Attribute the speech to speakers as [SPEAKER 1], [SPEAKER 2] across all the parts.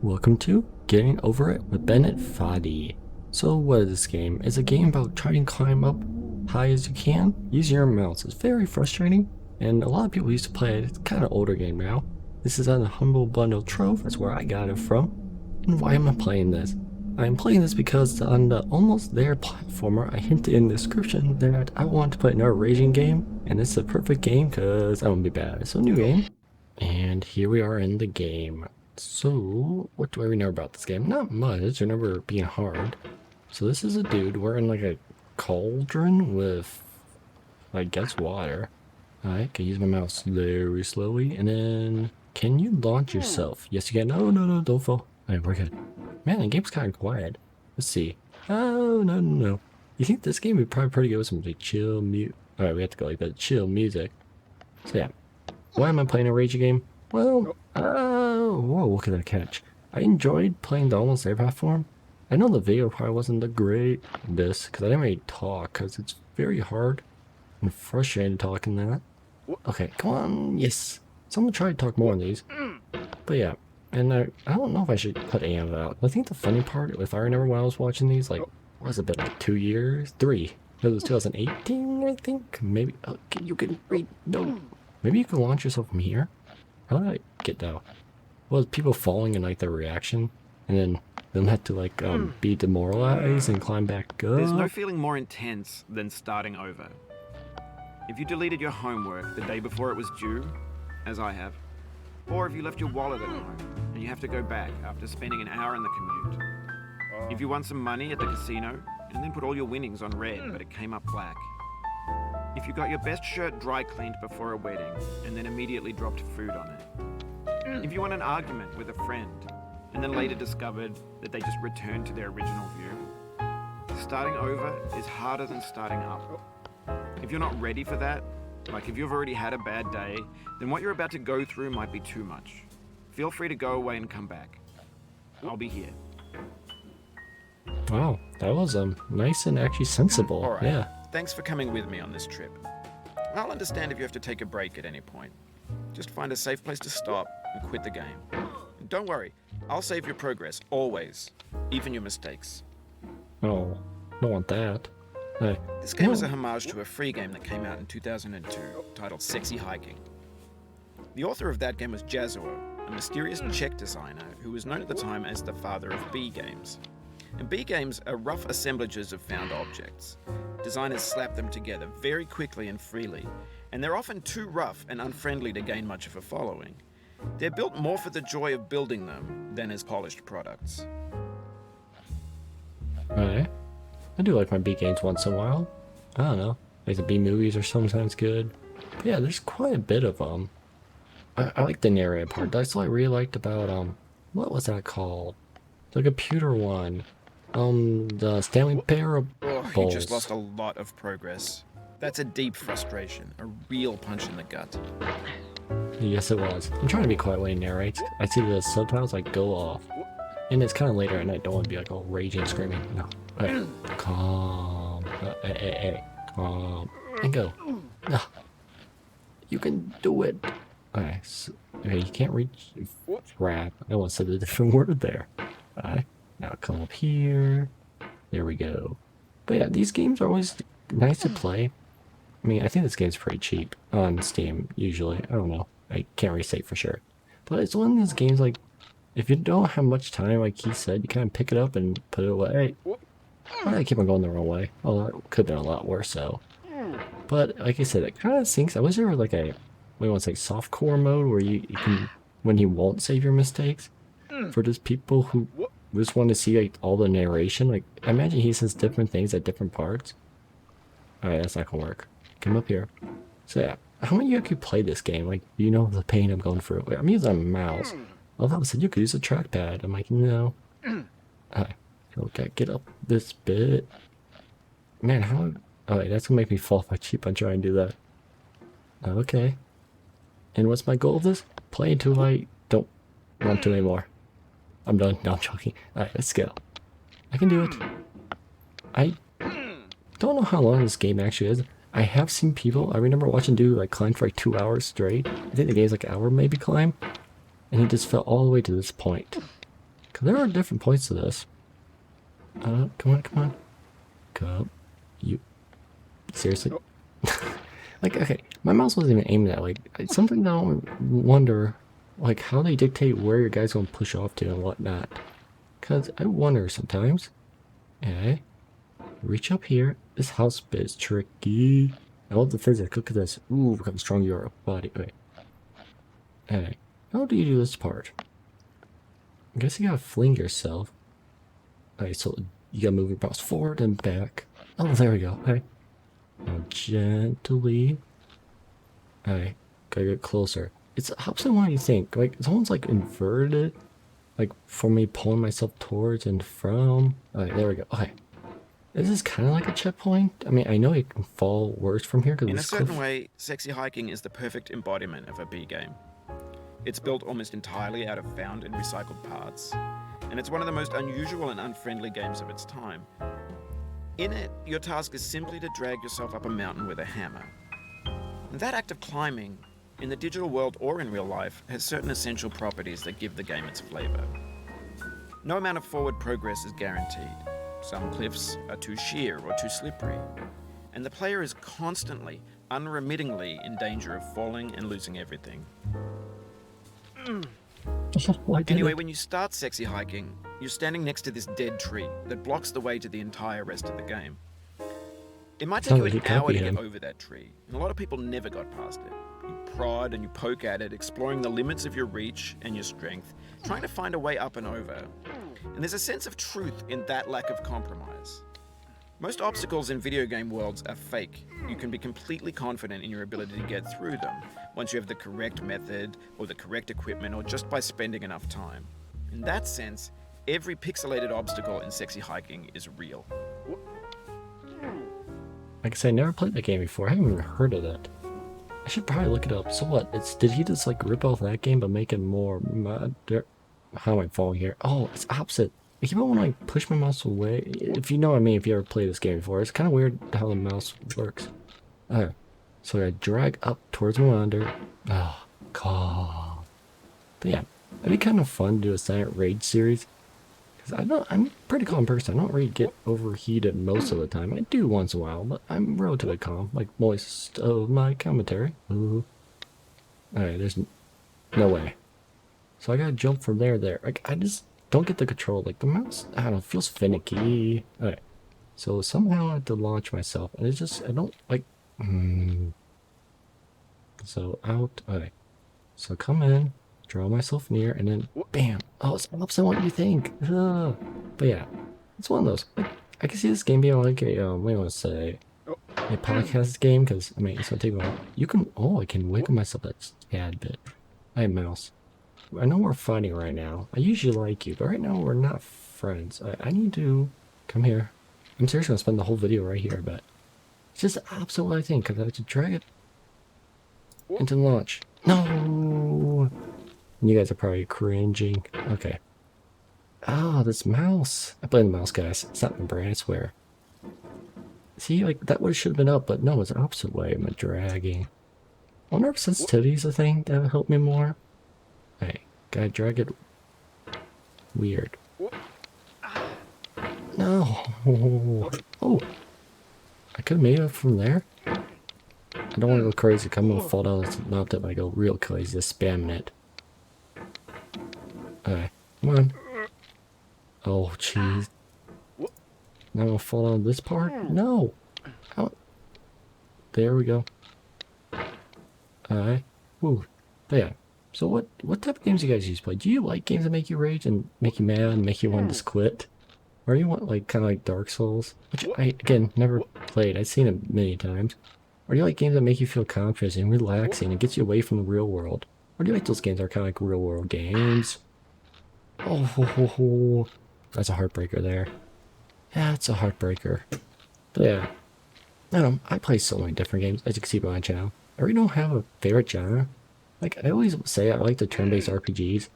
[SPEAKER 1] Welcome to Getting Over It with Bennett Foddy. So what is this game? It's a game about trying to climb up high as you can using your mouse. It's very frustrating, and a lot of people used to play it. It's kind of older game now. This is on the Humble Bundle Trove. That's where I got it from. And why am I playing this? I'm playing this because on the Almost There platformer, I hinted in the description that I want to play another raging game, and it's the perfect game because I won't be bad. It's a new game, and here we are in the game. So, what do I know about this game? Not much. I remember it being hard. So this is a dude wearing like a cauldron with, I guess, water. I can use my mouse very slowly, and then can you launch yourself? Yes, you can. No, don't fall. Alright, we're good. Man, the game's kind of quiet. Let's see. Oh, no. You think this game would be probably pretty good with some like chill mute? Alright, we have to go like that. Chill music. So yeah. Why am I playing a rage game? Well, whoa, look at that catch. I enjoyed playing the Almost There platform. I know the video probably wasn't the greatest, because I didn't really talk, because it's very hard and frustrating talking that. Okay, come on, yes. So I'm going to try to talk more on these. But yeah, and I don't know if I should put any of it out. I think the funny part, if I remember when I was watching these, like, what has it been, like 2 years? 3. It was 2018, I think? Maybe, okay, you can read, no. Maybe you can launch yourself from here? How did I get down? Well, people falling and like their reaction, and then them have to like be demoralized and climb back up.
[SPEAKER 2] There's no feeling more intense than starting over. If you deleted your homework the day before it was due, as I have, or if you left your wallet at home and you have to go back after spending an hour in the commute. If you won some money at the casino and then put all your winnings on red but it came up black. If you got your best shirt dry cleaned before a wedding and then immediately dropped food on it. If you won an argument with a friend and then later discovered that they just returned to their original view. Starting over is harder than starting up. If you're not ready for that, like if you've already had a bad day, then what you're about to go through might be too much. Feel free to go away and come back. I'll be here.
[SPEAKER 1] Wow, that was nice and actually sensible.
[SPEAKER 2] All right.
[SPEAKER 1] Yeah.
[SPEAKER 2] Thanks for coming with me on this trip. I'll understand if you have to take a break at any point. Just find a safe place to stop and quit the game. And don't worry, I'll save your progress, always. Even your mistakes.
[SPEAKER 1] Oh, don't want that. Hey.
[SPEAKER 2] This game is a homage to a free game that came out in 2002, titled Sexy Hiking. The author of that game was Jazzuo, a mysterious Czech designer who was known at the time as the father of B games. And B games are rough assemblages of found objects. Designers slap them together very quickly and freely, and they're often too rough and unfriendly to gain much of a following. They're built more for the joy of building them than as polished products.
[SPEAKER 1] Alright. I do like my B games once in a while. I don't know. Like the B movies are sometimes good. But yeah, there's quite a bit of them. I like the narrative part. That's what I really liked about what was that called? The computer one. The Stanley Parable.
[SPEAKER 2] Oh, you just lost a lot of progress. That's a deep frustration, a real punch in the gut.
[SPEAKER 1] Yes, it was. I'm trying to be quiet when he narrates. I see the subtitles like go off. And it's kind of later and I don't want to be like all raging, screaming. No. Alright. Calm. Hey. Calm. And go. You can do it. Alright. So, okay, you can't reach. Crap. I almost said a different word there. Alright. Now come up here. There we go. But yeah, these games are always nice to play. I mean, I think this game's pretty cheap on Steam, usually. I don't know. I can't really say for sure. But it's one of those games, like, if you don't have much time, like he said, you kind of pick it up and put it away. I keep on going the wrong way. Oh, that could have been a lot worse, though. But, like I said, it kind of sinks. I wish there was, like, a, what do you want to say, softcore mode where you can, when he won't save your mistakes. For just people who just want to see, like, all the narration. Like, I imagine he says different things at different parts. Alright, that's not gonna work. Come up here. So yeah, how many of you could play this game? Like, you know the pain I'm going through. I'm using a mouse. All of a sudden, you could use a trackpad. I'm like, no. Alright, okay, get up this bit. Man, how? Alright, that's gonna make me fall if I keep on trying to do that. Okay. And what's my goal of this? Play until I don't want to anymore. I'm done. No, I'm joking. Alright, let's go. I can do it. I don't know how long this game actually is. I have seen people, I remember watching dude like climb for like 2 hours straight. I think the game's like an hour maybe climb. And he just fell all the way to this point. Because there are different points to this. Come on, come on. Come. You. Seriously? Like, okay, my mouse wasn't even aimed at, like, it's something that I wonder, like, how they dictate where your guy's gonna push off to and whatnot. Because I wonder sometimes. Okay. Reach up here. This house bit is tricky. I love the physics. Look at this. Ooh, look how strong you are. Body. Okay. Hey, how do you do this part? I guess you gotta fling yourself. Alright, so you gotta move your mouse forward and back. Oh, there we go. Okay. Now gently. Alright, gotta get closer. It's opposite what you think. Like, it's almost like inverted. Like, for me pulling myself towards and from. Alright, there we go. Okay. This is kind of like a checkpoint. I mean, I know you can fall worse from here because
[SPEAKER 2] in a certain way, sexy hiking is the perfect embodiment of a B game. It's built almost entirely out of found and recycled parts, and it's one of the most unusual and unfriendly games of its time. In it, your task is simply to drag yourself up a mountain with a hammer. And that act of climbing, in the digital world or in real life, has certain essential properties that give the game its flavor. No amount of forward progress is guaranteed. Some cliffs are too sheer or too slippery, and the player is constantly, unremittingly in danger of falling and losing everything. Anyway, when you start sexy hiking, you're standing next to this dead tree that blocks the way to the entire rest of the game. It might take you an hour to get over that tree, and a lot of people never got past it. You prod and you poke at it, exploring the limits of your reach and your strength, trying to find a way up and over. And there's a sense of truth in that lack of compromise. Most obstacles in video game worlds are fake. You can be completely confident in your ability to get through them once you have the correct method or the correct equipment or just by spending enough time. In that sense, every pixelated obstacle in sexy hiking is real.
[SPEAKER 1] Like I said, I never played that game before. I haven't even heard of it. I should probably look it up. So what? Did he just like rip off that game but make it more mud? How am I falling here? Oh, it's opposite. I keep on like push my mouse away. If you know what I mean, if you ever played this game before, it's kind of weird how the mouse works. Alright, so I drag up towards my under. Oh, God. But yeah, it'd be kind of fun to do a silent raid series. Because I'm a pretty calm person. I don't really get overheated most of the time. I do once in a while, but I'm relatively calm. Like most of my commentary. Ooh. Alright, there's no way. So I gotta jump from there to there. Like, I just don't get the control. Like, the mouse, I don't know, feels finicky. Alright. So somehow I have to launch myself. And it's just, I don't, like, So out. Alright. So come in, draw myself near, and then bam. Oh, it's opposite what you think. Ugh. But yeah, it's one of those. Like, I can see this game being like a, what do you want to say? A podcast game, because, I mean, it's gonna take a while. You can, I can wiggle myself that tad bit. I have mouse. I know we're fighting right now. I usually like you, but right now we're not friends. I need to come here. I'm seriously gonna spend the whole video right here, but it's just opposite what I think, because I have to drag it into launch. No! You guys are probably cringing. Okay. Ah, this mouse. I blame the mouse, guys. It's not my brain, I swear. See, like, that would should have been up, but no, it's the opposite way. I'm dragging. I wonder if sensitivity is a thing that would help me more. Hey, gotta drag it. Weird. No. Oh. I could have made it from there. I don't want to go crazy. I'm gonna fall down this mountain if I go real crazy, just spamming it. Alright, come on. Oh, jeez. Now I'm gonna fall down this part? No! How? There we go. Alright. Woo. But yeah. So what type of games do you guys usually play? Do you like games that make you rage and make you mad and make you want to just quit? Or you want like kind of like Dark Souls? Which I, again, never played. I've seen it many times. Or do you like games that make you feel confident and relaxing and gets you away from the real world? Or do you like those games that are kind of like real world games? Oh, that's a heartbreaker there. Yeah, it's a heartbreaker. But yeah, I don't know. I play so many different games, as you can see by my channel. I really don't have a favorite genre. Like, I always say I like the turn-based RPGs,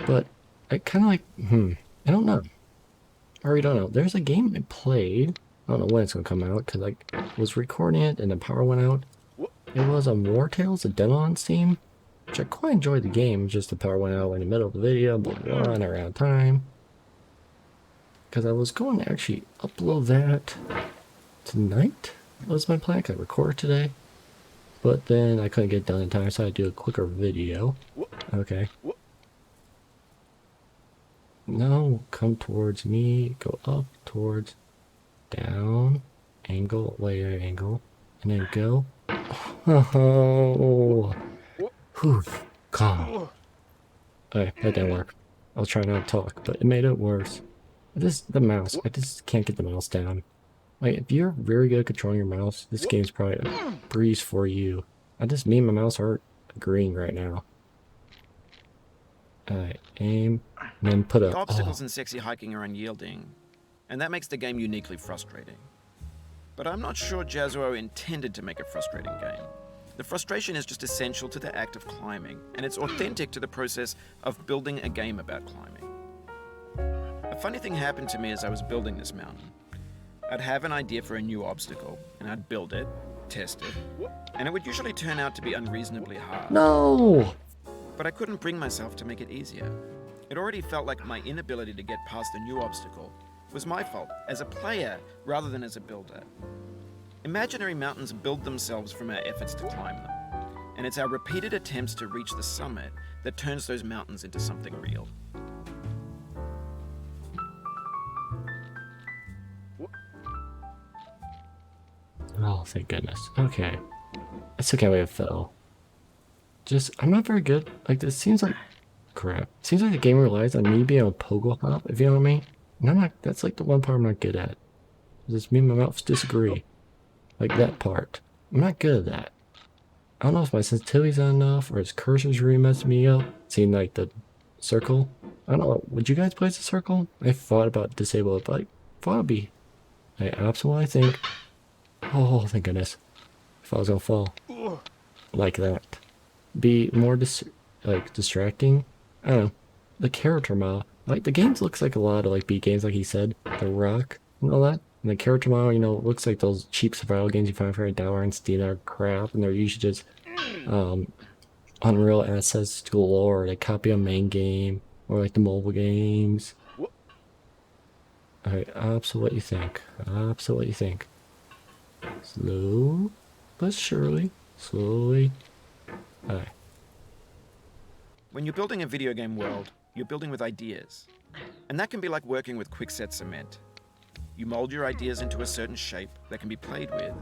[SPEAKER 1] but I kind of like, I don't know. I really don't know. There's a game I played. I don't know when it's going to come out, because I was recording it and the power went out. It was a War Tales, a demo on Steam, which I quite enjoyed the game, just the power went out in the middle of the video, but one around time. because I was going to actually upload that tonight. Was my plan. I record today, but then I couldn't get it done in time, so I had to do a quicker video. Okay. No, come towards me. Go up, towards, down, angle, layer angle, and then go. Oh, whew, calm. Okay, that didn't work. I was trying not to talk, but it made it worse. The mouse, I just can't get the mouse down. Like, if you're very good at controlling your mouse, this game's probably a breeze for you. Me and my mouse aren't agreeing right now. Alright, aim, and then put
[SPEAKER 2] The
[SPEAKER 1] a...
[SPEAKER 2] obstacles in sexy hiking are unyielding, and that makes the game uniquely frustrating. But I'm not sure Jazzuo intended to make a frustrating game. The frustration is just essential to the act of climbing, and it's authentic to the process of building a game about climbing. A funny thing happened to me as I was building this mountain. I'd have an idea for a new obstacle, and I'd build it, test it, and it would usually turn out to be unreasonably hard.
[SPEAKER 1] No!
[SPEAKER 2] But I couldn't bring myself to make it easier. It already felt like my inability to get past the new obstacle was my fault as a player rather than as a builder. Imaginary mountains build themselves from our efforts to climb them, and it's our repeated attempts to reach the summit that turns those mountains into something real.
[SPEAKER 1] Oh, thank goodness. Okay. It's okay, I fell. I'm not very good. Like, this seems like crap. Seems like the game relies on me being a pogo hop, if you know what I mean. And I'm not, that's like the one part I'm not good at. Just me and my mouse disagree. Like that part. I'm not good at that. I don't know if my sensitivity's not enough or his cursor's really messing me up. Seeing like the circle. I don't know. Would you guys place a circle? I thought about disable it, but I thought it'd be. I absolutely think. Oh, thank goodness. If I was gonna fall. Like that. Be more distracting. I don't know. The character model. Like the games looks like a lot of like beat games, like he said. The Rock and all that. And the character model, you know, looks like those cheap survival games you find for $1 and Steam that are crap, and they're usually just Unreal assets galore. They copy a main game or like the mobile games. Alright, so what you think? So what you think? Slow but surely. Slowly. Alright.
[SPEAKER 2] When you're building a video game world, you're building with ideas. And that can be like working with quickset cement. You mold your ideas into a certain shape that can be played with,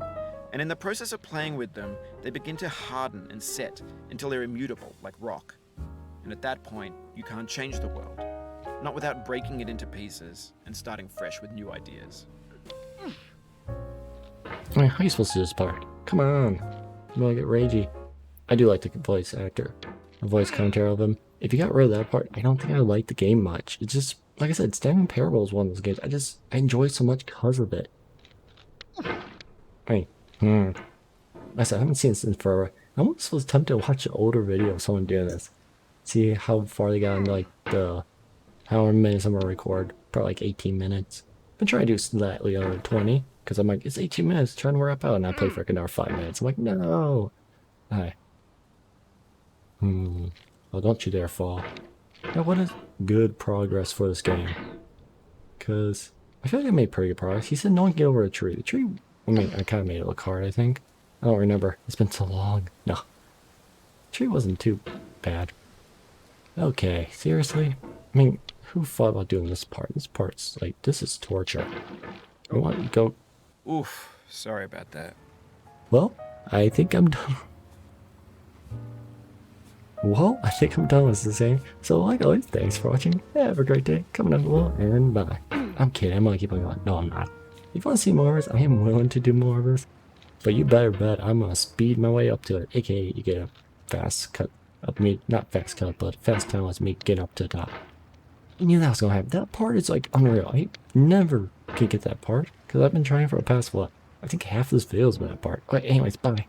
[SPEAKER 2] and in the process of playing with them, they begin to harden and set until they're immutable, like rock. And at that point, you can't change the world, not without breaking it into pieces and starting fresh with new ideas.
[SPEAKER 1] I mean, how are you supposed to do this part? Come on. I'm gonna get ragey. I do like the voice actor. The voice commentary of him. If you got rid of that part, I don't think I like the game much. It's just, like I said, Standing Parable is one of those games I enjoy so much because of it. I mean, I said, I haven't seen this in forever. I almost was tempted to watch an older video of someone doing this. See how far they got in, like, how many minutes I'm gonna record. Probably like 18 minutes. Been trying to do slightly under 20, because I'm like, it's 18 minutes, trying to wrap out, and I play for like another 5 minutes. I'm like, no! Alright. Oh, don't you dare fall. Now, what is good progress for this game? Because I feel like I made pretty good progress. He said no one can get over a tree. The tree, I mean, I kind of made it look hard, I think. I don't remember. It's been so long. No. The tree wasn't too bad. Okay, seriously? I mean, who thought about doing this part? This part's like, this is torture. I want to go.
[SPEAKER 2] Oof, sorry about that.
[SPEAKER 1] Well, I think I'm done. Well, I think I'm done with this thing. So, like always, thanks for watching. Have a great day. Comment down below, and bye. I'm kidding. I'm gonna keep on going. No, I'm not. If you want to see more of this, I am willing to do more of this. But you better bet I'm gonna speed my way up to it. AKA, you get a fast cut of me. Not fast cut, but fast time lets me get up to the top. I knew that was gonna happen. That part is like unreal. I never could get that part because I've been trying for the past, what? I think half this video has been that part. Alright, anyways, bye.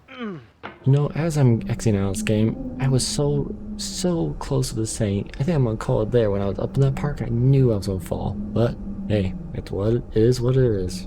[SPEAKER 1] You know, as I'm exiting out of this game, I was so close to the saying, I think I'm gonna call it there. When I was up in that park, I knew I was gonna fall. But, hey, it's what it is.